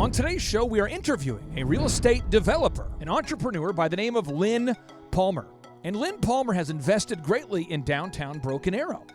On today's show, we are interviewing a real estate developer, an entrepreneur by the name of Lynn Palmer. And Lynn Palmer has invested greatly in downtown Broken Arrow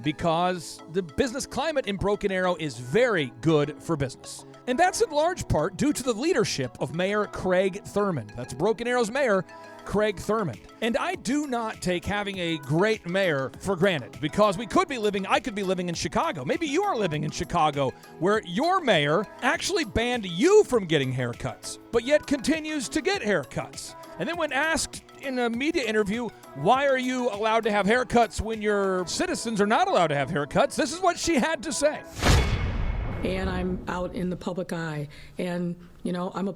because the business climate in Broken Arrow is very good for business. And that's in large part due to the leadership of Mayor Craig Thurmond. That's Broken Arrow's mayor, Craig Thurmond. And I do not take having a great mayor for granted because I could be living in Chicago. Maybe you are living in Chicago where your mayor actually banned you from getting haircuts, but yet continues to get haircuts. And then when asked in a media interview, why are you allowed to have haircuts when your citizens are not allowed to have haircuts? This is what she had to say. And I'm out in the public eye, and you know, I'm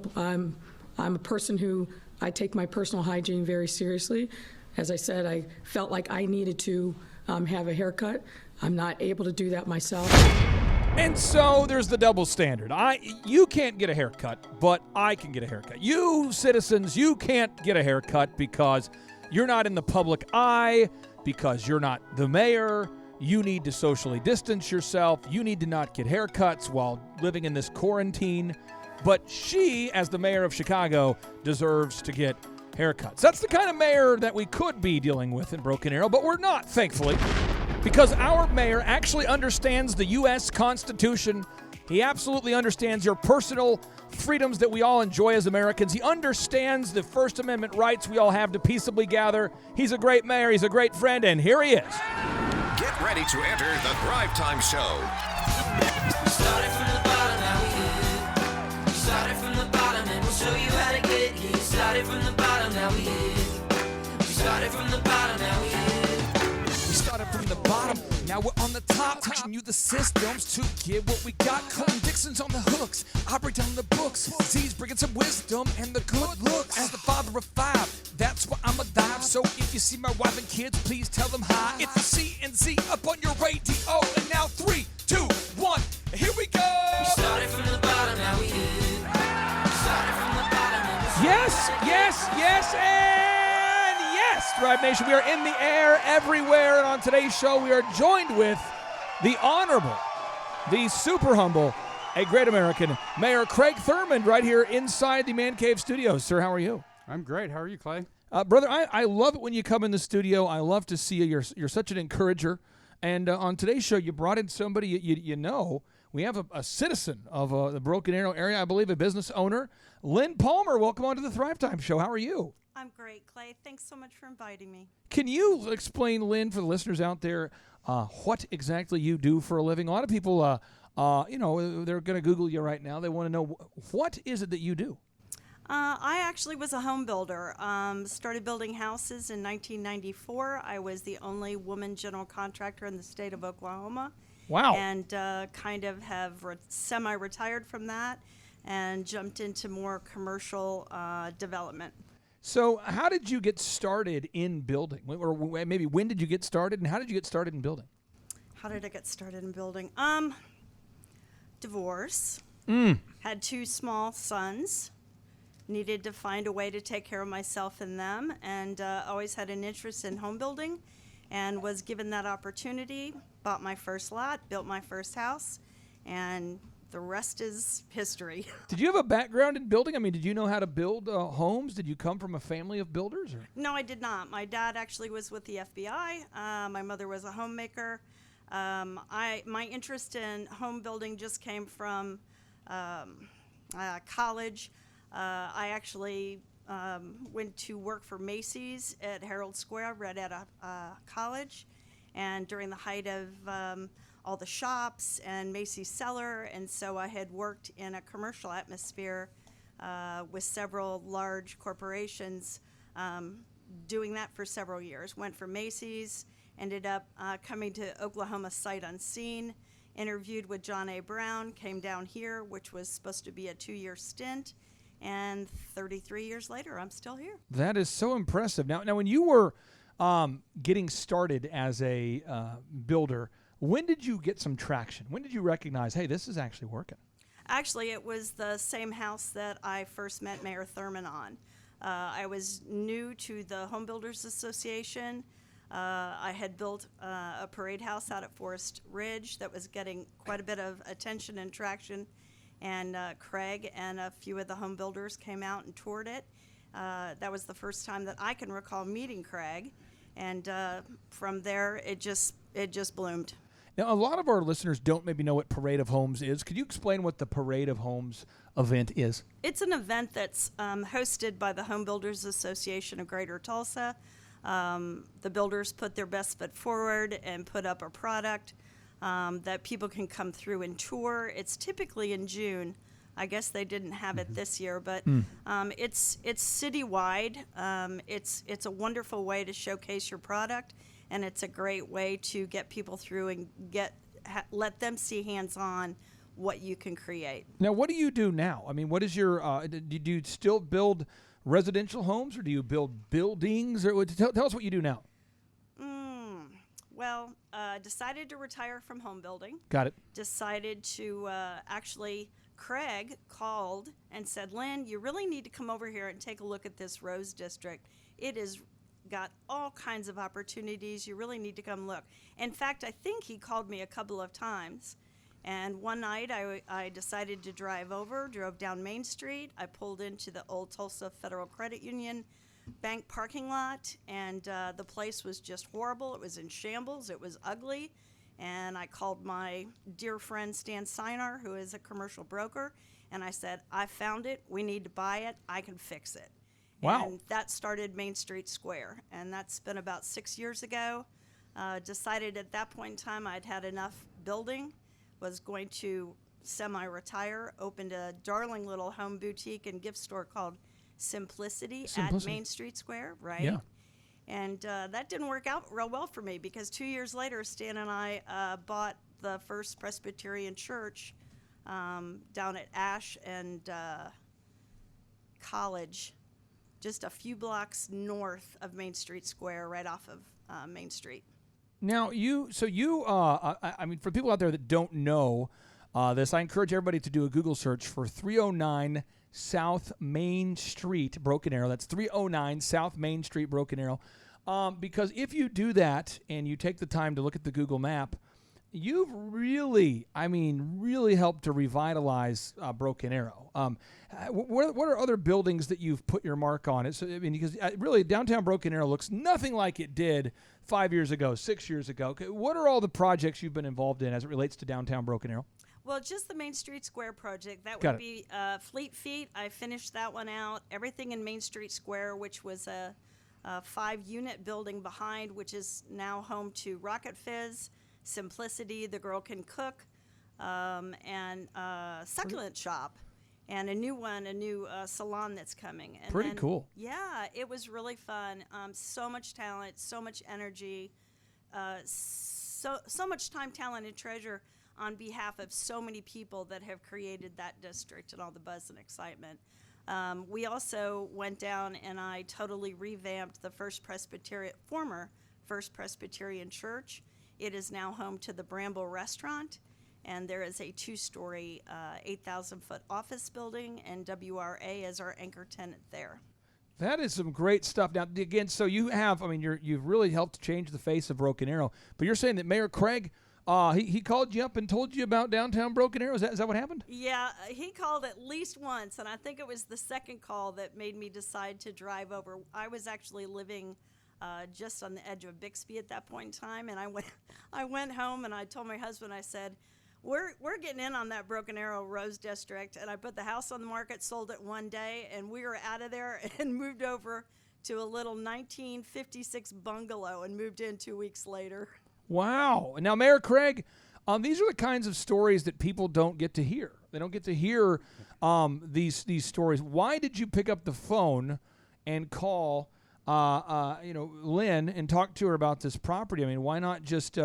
a person who I take my personal hygiene very seriously. As I said, I felt like I needed to have a haircut. I'm not able to do that myself. And so there's the double standard. You can't get a haircut, but I can get a haircut. You citizens, you can't get a haircut because you're not in the public eye, because you're not the mayor. You need to socially distance yourself. You need to not get haircuts while living in this quarantine. But she, as the mayor of Chicago, deserves to get haircuts. That's the kind of mayor that we could be dealing with in Broken Arrow, but we're not, thankfully, because our mayor actually understands the U.S. Constitution. He absolutely understands your personal freedoms that we all enjoy as Americans. He understands the First Amendment rights we all have to peaceably gather. He's a great mayor. He's a great friend, and here he is. Get ready to enter the Drive Time Show. We started from the bottom, now we here. We started from the bottom, and we'll show you how to get here. Started from the bottom, now we here. We started from the bottom, now we here. We started from the bottom, now we're on the top, teaching you the systems to get what we got. Colin Dixon's on the hooks, I break down the books. Z's bringing some wisdom and the good looks. As the father of five, that's why I'm alive. So if you see my wife and kids, please tell them hi. It's the C&Z up on your radio, and now 3, 2, 1, here we go. We started from the bottom, now we here. We started from the bottom, and we'll Yes, yes, yes, and yes, Thrive Nation, we are in the air everywhere, and on today's show, we are joined with the honorable, the super humble, a great American, Mayor Craig Thurmond, right here inside the Man Cave Studios. Sir, how are you? I'm great. How are you, Clay? Brother, I love it when you come in the studio. I love to see you. You're such an encourager. And on today's show, you brought in somebody you know. We have a citizen of the Broken Arrow area, I believe, a business owner. Lynn Palmer, welcome on to the Thrive Time Show. How are you? I'm great, Clay. Thanks so much for inviting me. Can you explain, Lynn, for the listeners out there, what exactly you do for a living? A lot of people, they're going to Google you right now. They want to know, what is it that you do? I actually was a home builder. Started building houses in 1994. I was the only woman general contractor in the state of Oklahoma. Wow. And kind of have semi-retired from that and jumped into more commercial development. So how did you get started in building? Or maybe when did you get started, and how did you get started in building? How did I get started in building? Divorce. Had 2 small sons. Needed to find a way to take care of myself and them, and always had an interest in home building, and was given that opportunity, bought my first lot, built my first house, and the rest is history. Did you have a background in building? I mean, did you know how to build homes? Did you come from a family of builders? Or? No, I did not. My dad actually was with the FBI. My mother was a homemaker. My interest in home building just came from college. I actually went to work for Macy's at Herald Square right at a college, and during the height of all the shops and Macy's cellar, and so I had worked in a commercial atmosphere with several large corporations, doing that for several years. Went for Macy's, ended up coming to Oklahoma sight unseen, interviewed with John A. Brown, came down here, which was supposed to be a 2-year stint, and 33 years later, I'm still here. That is so impressive. Now, when you were getting started as a builder, when did you get some traction? When did you recognize, hey, this is actually working? Actually, it was the same house that I first met Mayor Thurmond on. I was new to the Home Builders Association. I had built a parade house out at Forest Ridge that was getting quite a bit of attention and traction and Craig and a few of the home builders came out and toured it. That was the first time that I can recall meeting Craig, and from there it just bloomed. Now, a lot of our listeners don't maybe know what Parade of Homes is. Could you explain what the Parade of Homes event is? It's an event that's hosted by the Home Builders Association of Greater Tulsa. The builders put their best foot forward and put up a product that people can come through and tour. It's typically in June. I guess they didn't have it this year, but it's citywide. It's a wonderful way to showcase your product, and it's a great way to get people through and let them see hands-on what you can create. Now, what do you do now? I mean, what is your do you still build residential homes, or do you build buildings? Or tell us what you do now. Well, decided to retire from home building. Got it. Decided to Craig called and said, Lynn, you really need to come over here and take a look at this Rose District. It is got all kinds of opportunities. You really need to come look. In fact, I think he called me a couple of times. And one night I decided to drove down Main Street. I pulled into the old Tulsa Federal Credit Union bank parking lot, and the place was just horrible. It was in shambles. It was ugly. And I called my dear friend Stan Sinar, who is a commercial broker, and I said, I found it. We need to buy it. I can fix it. Wow. And that started Main Street Square, and that's been about 6 years ago. Decided at that point in time I'd had enough building, was going to semi-retire, opened a darling little home boutique and gift store called Simplicity. At Main Street Square, right? Yeah. And that didn't work out real well for me, because 2 years later, Stan and I bought the First Presbyterian Church down at Ash and College, just a few blocks north of Main Street Square, right off of Main Street. Now, I mean, for people out there that don't know this, I encourage everybody to do a Google search for 309 South Main Street, Broken Arrow. That's 309 South Main Street, Broken Arrow. Because if you do that and you take the time to look at the Google map, you've really helped to revitalize Broken Arrow. What are other buildings that you've put your mark on? Because really, downtown Broken Arrow looks nothing like it did 5 years ago, 6 years ago. What are all the projects you've been involved in as it relates to downtown Broken Arrow? Well, just the Main Street Square project. That would be Fleet Feet. I finished that one out. Everything in Main Street Square, which was a 5-unit building behind, which is now home to Rocket Fizz, Simplicity, The Girl Can Cook, and Succulent Shop, and a new salon that's coming. And Pretty cool. Yeah, it was really fun. So much talent, so much energy, so much time, talent, and treasure on behalf of so many people that have created that district and all the buzz and excitement. We also went down and I totally revamped the former First Presbyterian Church. It is now home to the Bramble Restaurant, and there is a 2-story, 8,000-foot office building, and WRA is our anchor tenant there. That is some great stuff. Now, again, so you've really helped change the face of Broken Arrow, but you're saying that Mayor Craig, he called you up and told you about downtown Broken Arrow? Is that what happened? Yeah, he called at least once, and I think it was the second call that made me decide to drive over. I was actually living just on the edge of Bixby at that point in time, and I went home and I told my husband, I said, we're getting in on that Broken Arrow Rose District, and I put the house on the market, sold it one day, and we were out of there and moved over to a little 1956 bungalow and moved in 2 weeks later. Wow. Now, Mayor Craig, these are the kinds of stories that people don't get to hear. They don't get to hear these stories. Why did you pick up the phone and call Lynn and talk to her about this property? I mean, why not just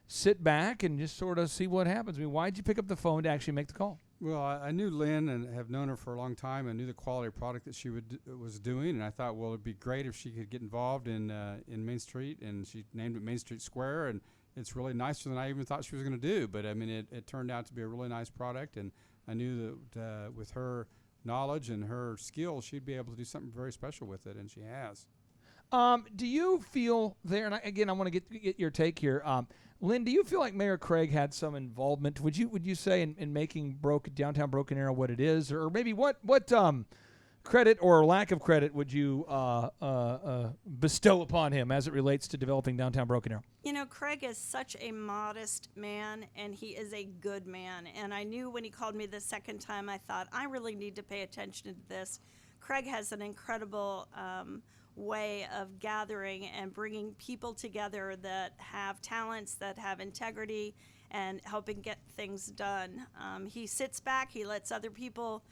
sit back and just sort of see what happens? I mean, why did you pick up the phone to actually make the call? Well, I knew Lynn and have known her for a long time. I knew the quality of product that she was doing, and I thought, well, it'd be great if she could get involved in Main Street, and she named it Main Street Square, and it's really nicer than I even thought she was going to do. But I mean, it turned out to be a really nice product, and I knew that with her knowledge and her skills, she'd be able to do something very special with it, and she has. Do you feel there, and I want to get your take here. Lynn, do you feel like Mayor Craig had some involvement? Would you say in making downtown Broken Arrow what it is, or maybe what credit or lack of credit would you bestow upon him as it relates to developing downtown Broken Arrow? You know, Craig is such a modest man, and he is a good man. And I knew when he called me the second time, I thought, I really need to pay attention to this. Craig has an incredible way of gathering and bringing people together that have talents, that have integrity, and helping get things done. He sits back, he lets other people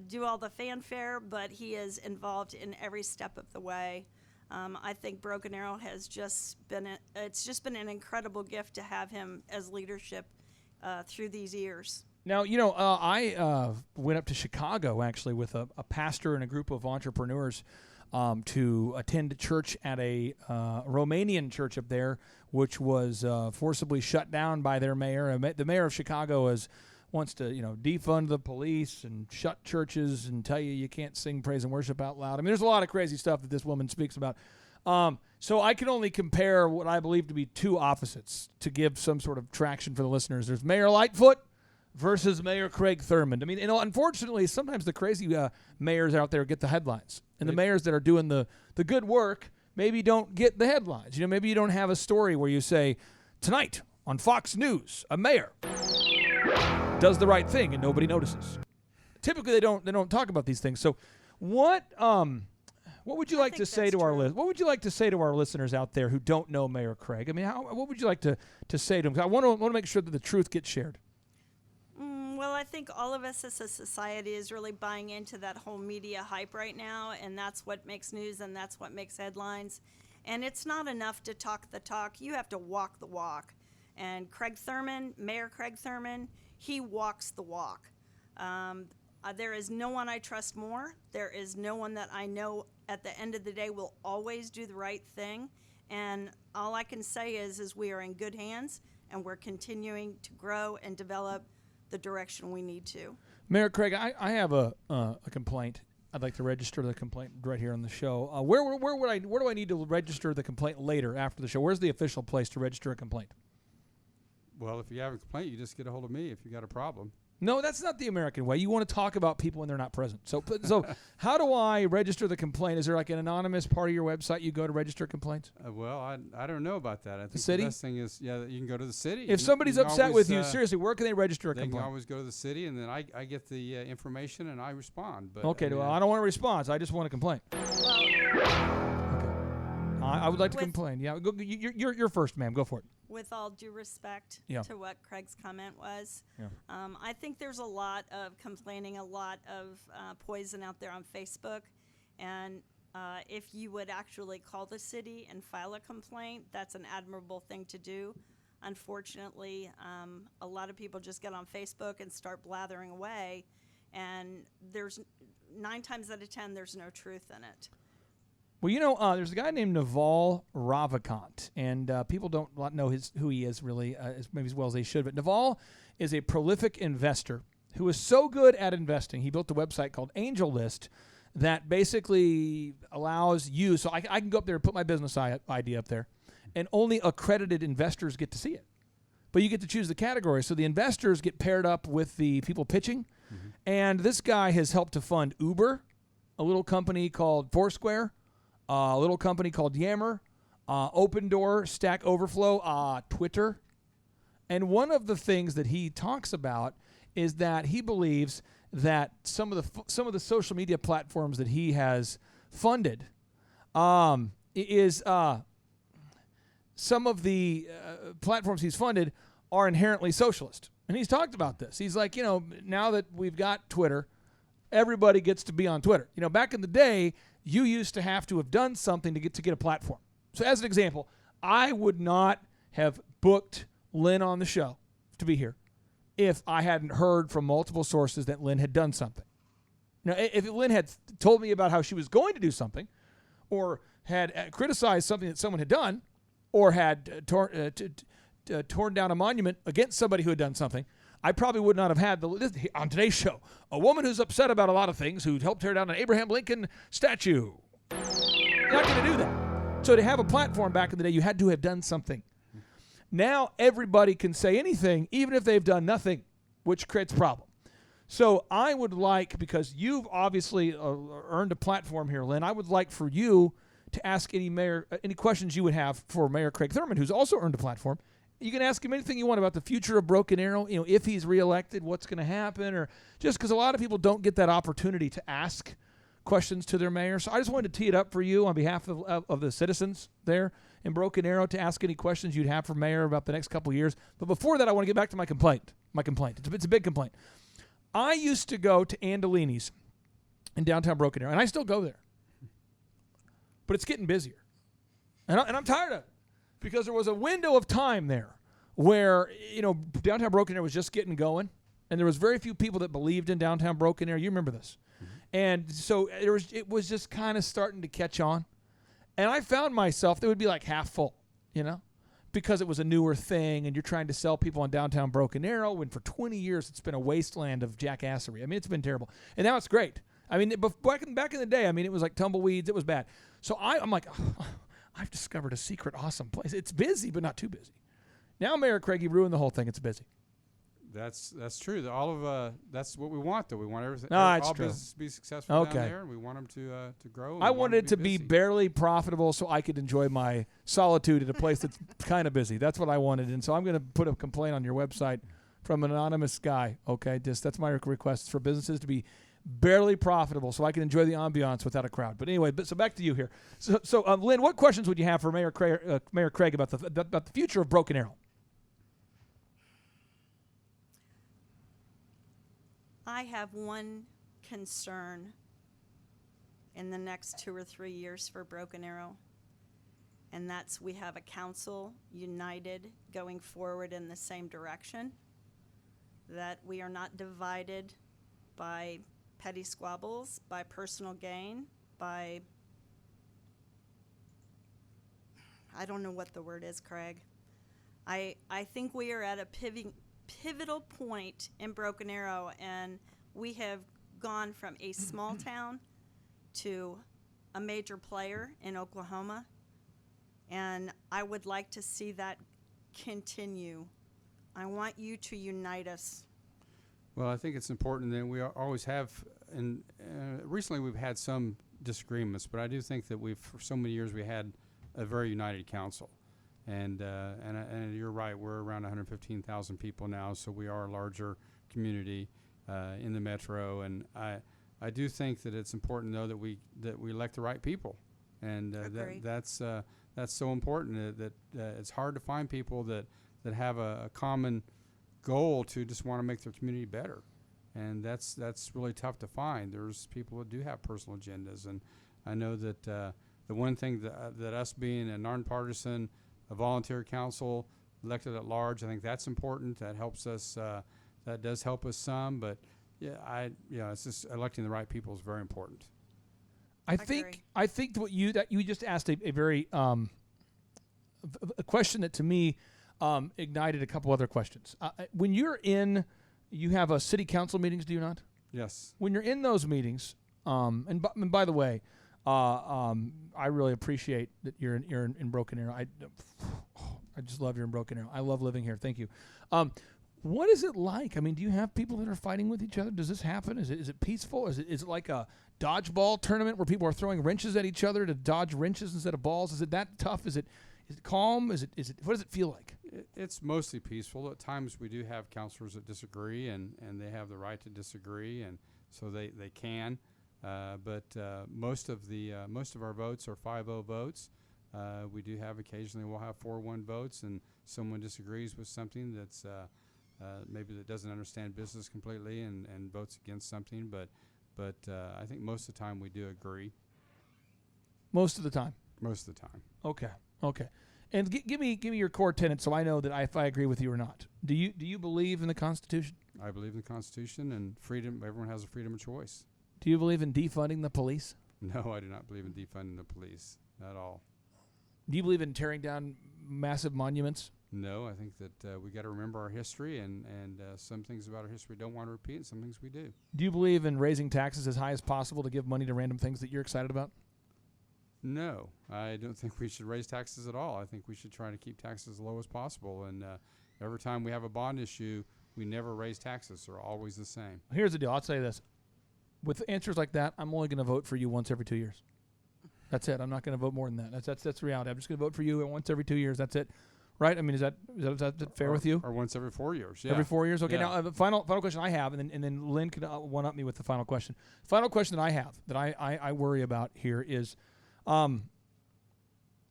do all the fanfare, but he is involved in every step of the way. I think Broken Arrow has just been an incredible gift to have him as leadership through these years. Now, I went up to Chicago actually with a pastor and a group of entrepreneurs to attend church at a Romanian church up there, which was forcibly shut down by their mayor. The mayor of Chicago wants to, defund the police and shut churches and tell you can't sing praise and worship out loud. I mean, there's a lot of crazy stuff that this woman speaks about. So I can only compare what I believe to be two opposites to give some sort of traction for the listeners. There's Mayor Lightfoot versus Mayor Craig Thurmond. I mean, unfortunately, sometimes the crazy mayors out there get the headlines, and the mayors that are doing the good work maybe don't get the headlines. Maybe you don't have a story where you say, tonight on Fox News, a mayor does the right thing and nobody notices. Typically, they don't talk about these things. So, what would you like to say to our What would you like to say to our listeners out there who don't know Mayor Craig? I mean, what would you like to say to them? I want to make sure that the truth gets shared. Well, I think all of us as a society is really buying into that whole media hype right now, and that's what makes news and that's what makes headlines. And it's not enough to talk the talk. You have to walk the walk. And Mayor Craig Thurmond, he walks the walk. There is no one I trust more. There is no one that I know at the end of the day will always do the right thing. And all I can say is we are in good hands, and we're continuing to grow and develop the direction we need to. Mayor Craig, I have a complaint. I'd like to register the complaint right here on the show. Where do I need to register the complaint later after the show? Where's the official place to register a complaint? Well, if you have a complaint, you just get a hold of me if you got a problem. No, that's not the American way. You want to talk about people when they're not present. So how do I register the complaint? Is there like an anonymous part of your website you go to register complaints? Well, I don't know about that. I think city? The best thing is, you can go to the city. If somebody's upset with you, seriously, where can they register a they complaint? They can always go to the city, and then I get the information and I respond. But okay, well, I don't want a response. I just want a complaint. I would like to complain. Yeah, you're first, ma'am. Go for it. With all due respect to what Craig's comment was, I think there's a lot of complaining, a lot of poison out there on Facebook. And if you would actually call the city and file a complaint, that's an admirable thing to do. Unfortunately, a lot of people just get on Facebook and start blathering away. And there's 9 times out of 10, there's no truth in it. Well, there's a guy named Naval Ravikant, and people don't know who he is really, maybe as well as they should. But Naval is a prolific investor who is so good at investing. He built a website called Angel List that basically allows you. So I can go up there and put my business idea up there, and only accredited investors get to see it. But you get to choose the category. So the investors get paired up with the people pitching, and this guy has helped to fund Uber, a little company called Foursquare, a little company called Yammer, Open Door, Stack Overflow, Twitter. And one of the things that he talks about is that he believes that some of the social media platforms that he has funded some of the platforms he's funded are inherently socialist. And he's talked about this. He's like, now that we've got Twitter, everybody gets to be on Twitter. Back in the day, you used to have to have done something to get a platform. So as an example, I would not have booked Lynn on the show to be here if I hadn't heard from multiple sources that Lynn had done something. Now, if Lynn had told me about how she was going to do something, or had criticized something that someone had done, or had torn down a monument against somebody who had done something, I probably would not have had on today's show, a woman who's upset about a lot of things who helped tear down an Abraham Lincoln statue. You're not going to do that. So to have a platform back in the day, you had to have done something. Now everybody can say anything, even if they've done nothing, which creates a problem. So I would like, because you've obviously earned a platform here, Lynn, I would like for you to ask any questions you would have for Mayor Craig Thurmond, who's also earned a platform. You can ask him anything you want about the future of Broken Arrow, if he's reelected, what's going to happen, or just because a lot of people don't get that opportunity to ask questions to their mayor. So I just wanted to tee it up for you on behalf of the citizens there in Broken Arrow to ask any questions you'd have for mayor about the next couple of years. But before that, I want to get back to my complaint. It's a big complaint. I used to go to Andolini's in downtown Broken Arrow, and I still go there. But it's getting busier. And I'm tired of it, because there was a window of time there where, downtown Broken Arrow was just getting going, and there was very few people that believed in downtown Broken Arrow. You remember this. Mm-hmm. And so it was just kind of starting to catch on. And I found myself, they would be like half full, because it was a newer thing, and you're trying to sell people on downtown Broken Arrow, when for 20 years it's been a wasteland of jackassery. I mean, it's been terrible. And now it's great. I mean, back in the day, it was like tumbleweeds. It was bad. So I'm like, I've discovered a secret awesome place. It's busy, but not too busy. Now, Mayor Craig, you ruined the whole thing. It's busy. That's true. That's what we want, though. We want everything. No, it's all true. businesses to be successful down Okay. there, and we want them to grow. I wanted it to be busy. barely profitable so I could enjoy my solitude at a place that's kind of busy. That's what I wanted. And so I'm going to put a complaint on your website from an anonymous guy. Okay, that's my request, for businesses to be barely profitable so I can enjoy the ambiance without a crowd. But anyway, so back to you here. So Lynn, what questions would you have for Mayor Craig about the future of Broken Arrow? I have one concern in the next 2 or 3 years for Broken Arrow, and that's we have a council united going forward in the same direction, that we are not divided by petty squabbles, by personal gain, by, I don't know what the word is, Craig. I think we are at a pivotal point in Broken Arrow, and we have gone from a small town to a major player in Oklahoma, and I would like to see that continue. I want you to unite us. Well, I think it's important that we always have, and recently we've had some disagreements, but I do think that for so many years we had a very united council. And you're right, we're around 115,000 people now, so we are a larger community in the metro. And I do think that it's important, though, that we elect the right people, and that's so important. That it's hard to find people that have a common goal to just want to make their community better, and that's really tough to find. There's people that do have personal agendas, and I know that the one thing that us being a nonpartisan, a volunteer council, elected at large, I think that's important. That helps us. That does help us some, but it's just electing the right people is very important. I think what you just asked a very a question that to me ignited a couple other questions. When you have city council meetings, do you not? Yes. When you're in those meetings, and by the way, I really appreciate that you're in Broken Arrow. I just love you're in Broken Arrow. I love living here. Thank you. What is it like? I mean, do you have people that are fighting with each other? Does this happen? Is it peaceful? Is it like a dodgeball tournament where people are throwing wrenches at each other to dodge wrenches instead of balls? Is it that tough? Is it calm? Is it what does it feel like? It's mostly peaceful. At times we do have counselors that disagree, and they have the right to disagree, and so they can. But most of our votes are 5-0 votes. We do have occasionally we'll have 4-1 votes, and someone disagrees with something that's maybe that doesn't understand business completely and votes against something. But I think most of the time we do agree. Most of the time. Most of the time. Okay. And give me your core tenets so I know that if I agree with you or not. Do you believe in the Constitution? I believe in the Constitution and freedom. Everyone has a freedom of choice. Do you believe in defunding the police? No, I do not believe in defunding the police at all. Do you believe in tearing down massive monuments? No, I think that we got to remember our history, and some things about our history we don't want to repeat, and some things we do. Do you believe in raising taxes as high as possible to give money to random things that you're excited about? No, I don't think we should raise taxes at all. I think we should try to keep taxes as low as possible. And every time we have a bond issue, we never raise taxes. They're always the same. Here's the deal. I'll tell you this. With answers like that, I'm only going to vote for you once every 2 years. That's it. I'm not going to vote more than that. That's reality. I'm just going to vote for you once every 2 years. That's it. Right? I mean, is that fair with you? Or once every 4 years. Yeah. Every 4 years? Okay. Yeah. Now, the final question I have, and then Lynn can one-up me with the final question. Final question that I have that I worry about here is,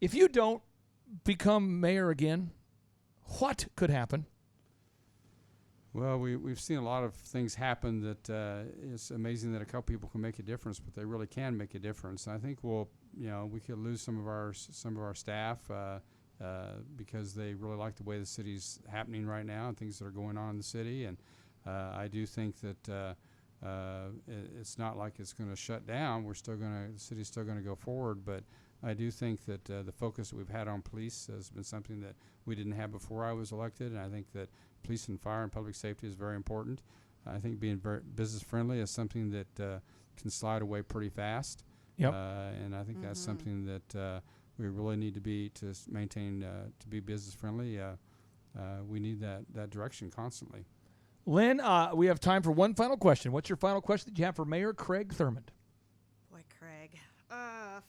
if you don't become mayor again, what could happen? Well, we've seen a lot of things happen that it's amazing that a couple people can make a difference, but they really can make a difference. And I think we could lose some of our staff because they really like the way the city's happening right now and things that are going on in the city. And I do think that it's not like it's going to shut down. The city's still going to go forward, but I do think that the focus that we've had on police has been something that we didn't have before I was elected, and I think that police and fire and public safety is very important. I think being very business friendly is something that can slide away pretty fast. Yep. And I think that's something that we really need to maintain to be business friendly. We need that direction constantly. Lynn, we have time for one final question. What's your final question that you have for Mayor Craig Thurmond? Boy, Craig.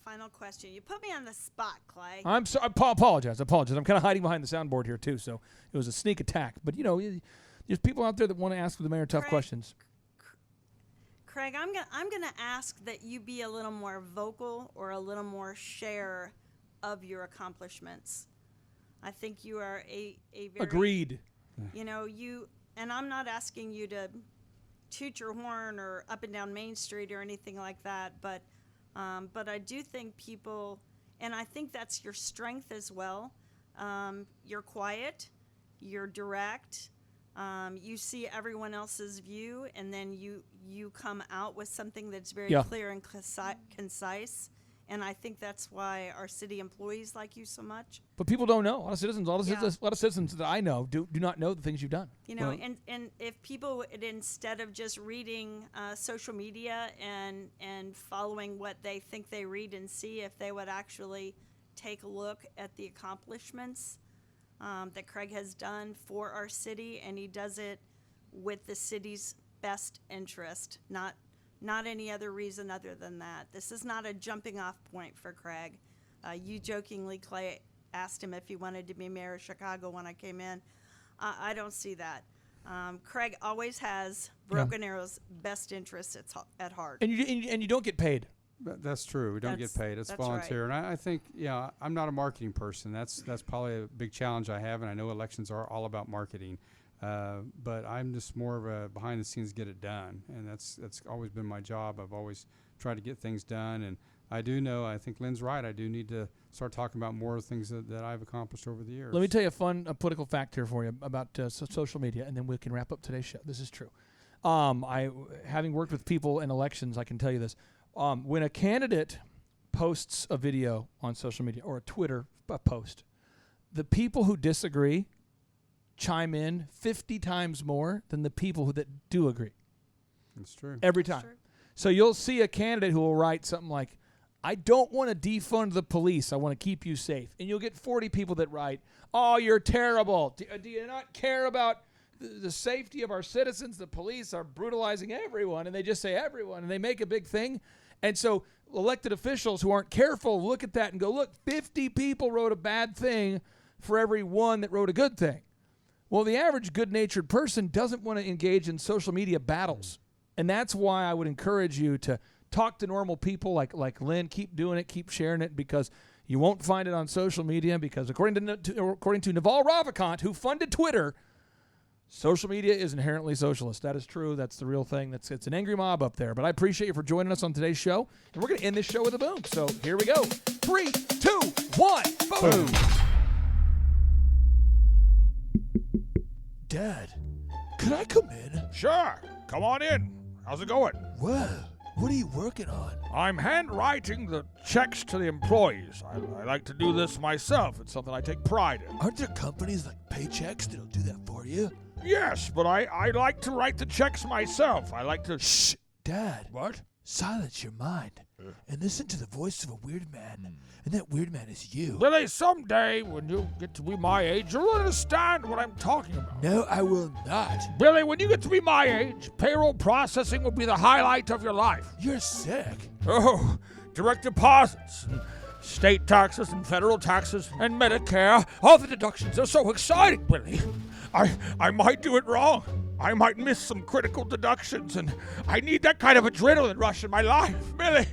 Final question. You put me on the spot, Clay. I'm sorry. I apologize. I'm kind of hiding behind the soundboard here too, so it was a sneak attack. But there's people out there that want to ask the mayor tough questions. Craig, I'm gonna ask that you be a little more vocal or a little more share of your accomplishments. I think you are a very Agreed. And I'm not asking you to toot your horn or up and down Main Street or anything like that, but I do think people, and I think that's your strength as well. You're quiet, you're direct, you see everyone else's view, and then you come out with something that's very clear and concise. And I think that's why our city employees like you so much. But people don't know. A lot of citizens that I know do not know the things you've done. And if people would, instead of just reading social media and following what they think they read and see, if they would actually take a look at the accomplishments that Craig has done for our city, and he does it with the city's best interest, not any other reason other than that. This is not a jumping off point for Craig. You jokingly, Clay, asked him if he wanted to be mayor of Chicago when I came in. I don't see that. Craig always has Broken Arrow's best interests at heart. And you don't get paid. That's true. We don't get paid. It's volunteer. Right. And I think, I'm not a marketing person. That's probably a big challenge I have, and I know elections are all about marketing. But I'm just more of a behind the scenes get it done, and that's always been my job. I've always tried to get things done, and I think Lynn's right. I do need to start talking about more of the things that I've accomplished over the years. Let me tell you a fun political fact here for you about social media, and then we can wrap up today's show. This is true. Having worked with people in elections, I can tell you this. When a candidate posts a video on social media or a Twitter post, the people who disagree chime in 50 times more than the people that do agree. That's true. Every time. True. So you'll see a candidate who will write something like, I don't want to defund the police. I want to keep you safe. And you'll get 40 people that write, oh, you're terrible. Do you not care about the safety of our citizens? The police are brutalizing everyone. And they just say everyone. And they make a big thing. And so elected officials who aren't careful look at that and go, look, 50 people wrote a bad thing for every one that wrote a good thing. Well, the average good-natured person doesn't want to engage in social media battles. And that's why I would encourage you to talk to normal people like Lynn. Keep doing it. Keep sharing it, because you won't find it on social media, because according to Naval Ravikant, who funded Twitter, social media is inherently socialist. That is true. That's the real thing. It's an angry mob up there. But I appreciate you for joining us on today's show. And we're going to end this show with a boom. So here we go. 3, 2, 1, boom. Dad, can I come in? Sure. Come on in. How's it going? Well, what are you working on? I'm handwriting the checks to the employees. I like to do this myself. It's something I take pride in. Aren't there companies like Paychecks that'll do that for you? Yes, but I like to write the checks myself. I like to... Shh, Dad. What? Silence your mind. and listen to the voice of a weird man, and that weird man is you. Billy, someday when you get to be my age, you'll understand what I'm talking about. No, I will not. Billy, when you get to be my age, payroll processing will be the highlight of your life. You're sick. Oh, direct deposits, and state taxes and federal taxes and Medicare. All the deductions are so exciting, Billy. I might do it wrong. I might miss some critical deductions, and I need that kind of adrenaline rush in my life. Billy,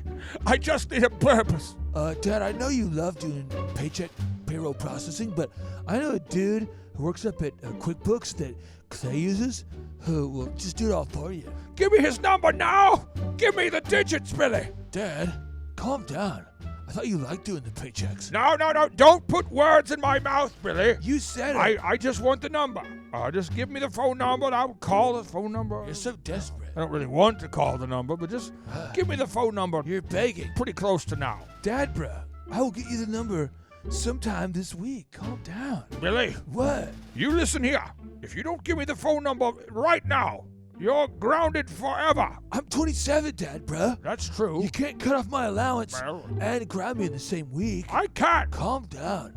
I just need a purpose. Dad, I know you love doing paycheck payroll processing, but I know a dude who works up at QuickBooks that Clay uses who will just do it all for you. Give me his number now. Give me the digits, Billy. Dad, calm down. I thought you liked doing the paychecks. No. Don't put words in my mouth, Billy. You said it. I just want the number. Just give me the phone number and I'll call the phone number. You're so desperate. I don't really want to call the number, but just give me the phone number. You're begging. Pretty close to now. Dad, bruh, I will get you the number sometime this week. Calm down. Billy, What? you listen here. If you don't give me the phone number right now, you're grounded forever. I'm 27, Dad, bruh. That's true. You can't cut off my allowance Well, and ground me in the same week. I can't. Calm down.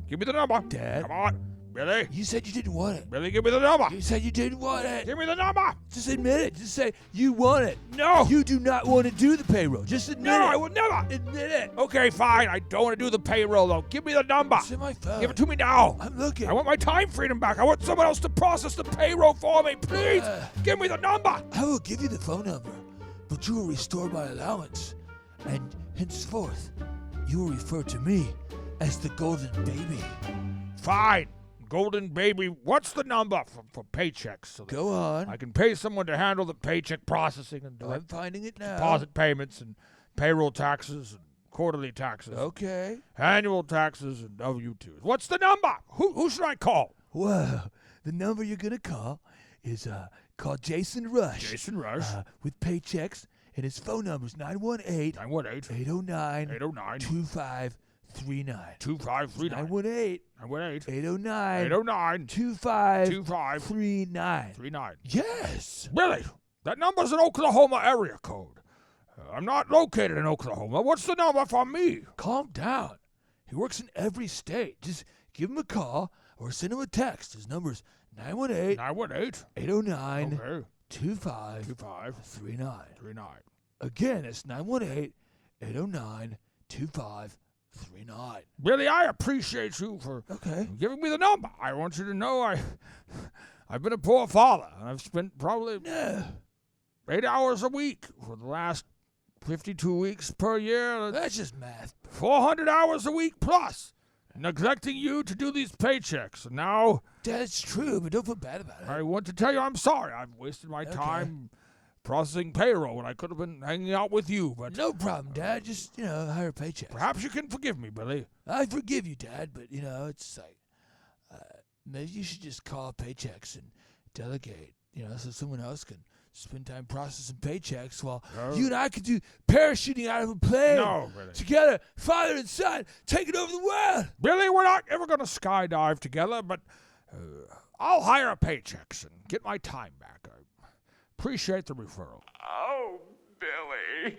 Give me the number. Dad. Come on. Billy. You said you didn't want it. Billy, give me the number. You said you didn't want it. Give me the number. Just admit it. Just say you want it. No. You do not want to do the payroll. Just admit No, it. I will never. Admit it. Okay, fine. I don't want to do the payroll, though. Give me the number. It's in my phone. Give it to me now. I'm looking. I want my time freedom back. I want someone else to process the payroll for me. Please, give me the number. I will give you the phone number, but you will restore my allowance, and henceforth, you will refer to me as the Golden Baby. Fine. Golden Baby, what's the number for paychecks? So that Go on. I can pay someone to handle the paycheck processing and I'm finding it now. deposit payments and payroll taxes and quarterly taxes, Okay. annual taxes and W-2s. What's the number? Who should I call? Well, the number you're gonna call is call Jason Rush. Jason Rush. With paychecks, and his phone number is 918 918 809 809 2539. 2539 918 918 809 809 2539. 2539. Yes. Billy, that number's an Oklahoma area code. I'm not located in Oklahoma. What's the number for me? Calm down. He works in every state. Just give him a call or send him a text. His number's 918 918 809 okay 2539. 39. Again, it's 918 809 2539. Billy, I appreciate you for Okay. giving me the number. I want you to know I've been a poor father, and I've spent probably No. 8 hours a week for the last 52 weeks per year. That's just math. 400 hours a week plus, neglecting you to do these paychecks. And now That's true, but don't feel bad about it. I want to tell you I'm sorry. I've wasted my time processing payroll when I could have been hanging out with you. But No problem, Dad. Just, higher paycheck. perhaps you can forgive me, Billy. I forgive you, Dad, but, it's like, maybe you should just call paychecks and delegate, so someone else can spend time processing paychecks while you and I could do parachuting out of a plane. No, Billy. Together, father and son, taking over the world. Billy, we're not ever going to skydive together, but I'll hire paychecks and get my time back. I appreciate the referral. Oh, Billy.